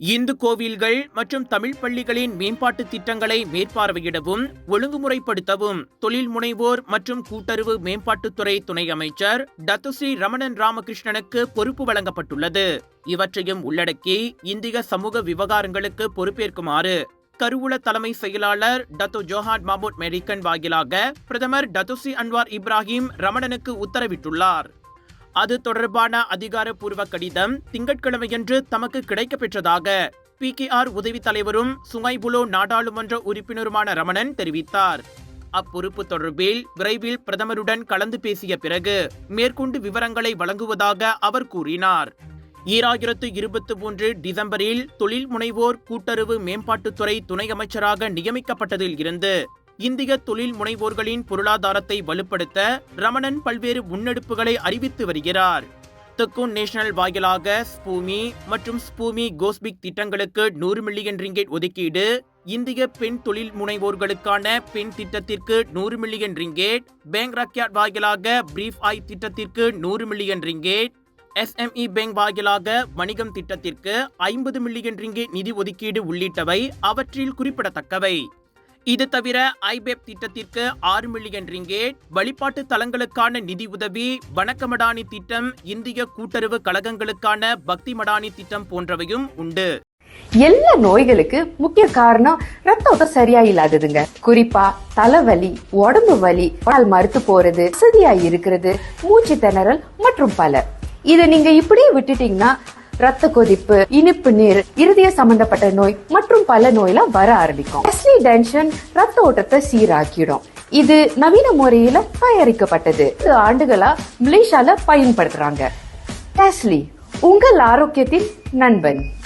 இந்து கோவில்கள் மற்றும் தமிழ் பள்ளிகளின் மேம்பாட்டு திட்டங்களை மேற்பார்வையிடவும் ஒழுங்குமுறைப்படுத்தவும் தொழில் முனைவோர் மற்றும் கூட்டுறவு மேம்பாட்டுத்துறை துணை அமைச்சர் டத்துஸ்ரீ ரமணன் ராமகிருஷ்ணனுக்கு பொறுப்பு வழங்கப்பட்டுள்ளது. இவற்றையும் உள்ளடக்கி இந்திய சமூக விவகாரங்களுக்கு பொறுப்பேற்குமாறு கருவூல தலைமை செயலாளர் டத்து ஜோஹான் மாமூட் மெரிக்கன் வாயிலாக பிரதமர் டத்துஸ்ரீ அன்வார் இப்ராஹிம் ரமணனுக்கு உத்தரவிட்டுள்ளார். அது தொடர்பான அதிகாரப்பூர்வ கடிதம் திங்கட்கிழமையன்று தமக்கு கிடைக்கப்பெற்றதாக PKR உதவி தலைவரும் சுங்கைபுலோ நாடாளுமன்ற உறுப்பினருமான ரமணன் தெரிவித்தார். அப்பொறுப்பு தொடர்பில் விரைவில் பிரதமருடன் கலந்து பேசிய பிறகு மேற்கொண்டு விவரங்களை வழங்குவதாக அவர் கூறினார். 2023 டிசம்பரில் தொழில் முனைவோர் கூட்டுறவு மேம்பாட்டுத்துறை துணை அமைச்சராக நியமிக்கப்பட்டதில் இருந்து இந்திய தொழில் முனைவோர்களின் பொருளாதாரத்தை வலுப்படுத்த ரமணன் பல்வேறு முன்னெடுப்புகளை அறிவித்து வருகிறார். தெக்கூன் நேஷனல் வாயிலாக ஸ்பூமி மற்றும் ஸ்பூமி கோஸ்பிக் திட்டங்களுக்கு 100 மில்லியன் ரிங்கெட் ஒதுக்கீடு, இந்திய பெண் தொழில் முனைவோர்களுக்கான பெண் திட்டத்திற்கு 100 மில்லியன் ரிங்கெட், பேங்க் ராக்யாட் வாயிலாக பிரீஃப் ஐ திட்டத்திற்கு 100 மில்லியன் ரிங்கெட், SME பேங்க் வாயிலாக வணிகம் திட்டத்திற்கு 50 மில்லியன் ரிங்கெட் நிதி ஒதுக்கீடு உள்ளிட்டவை அவற்றில் குறிப்பிடத்தக்கவை. இது தவிர ஐபேப் திட்டத்திற்கு 6 மில்லியன் ரிங்கேட், வழிபாட்டு தலங்களுக்கான நிதி உதவி, வணக்க மடானி திட்டம், இந்திய கூட்டுறவு கழகங்களுக்கான பக்தி மடானி திட்டம் போன்றவையும் உண்டு. எல்லா நோய்களுக்கு முக்கிய காரணம் ரத்த ஓட்டம் சரியா இல்லாததுங்க. குறிப்பா தலைவலி, உடம்பு வலி, மறுத்து போறது, வசதியா இருக்கிறது, மூச்சு திணறல் மற்றும் பல. இதை நீங்க இப்படியே விட்டுட்டீங்கன்னா ரத்த கொதிப்பு, இனிப்பு நீர், இருதய சம்பந்தப்பட்ட நோய் மற்றும் பல நோயெல்லாம் வர ஆரம்பிக்கும். டெஸ்லி டென்ஷன் ரத்த ஓட்டத்தை சீராக்கிடும். இது நவீன முறையில தயாரிக்கப்பட்டது. 10 ஆண்டுகளா மலேசியால பயன்படுத்துறாங்க. டெஸ்லி உங்கள் ஆரோக்கியத்தின் நண்பன்.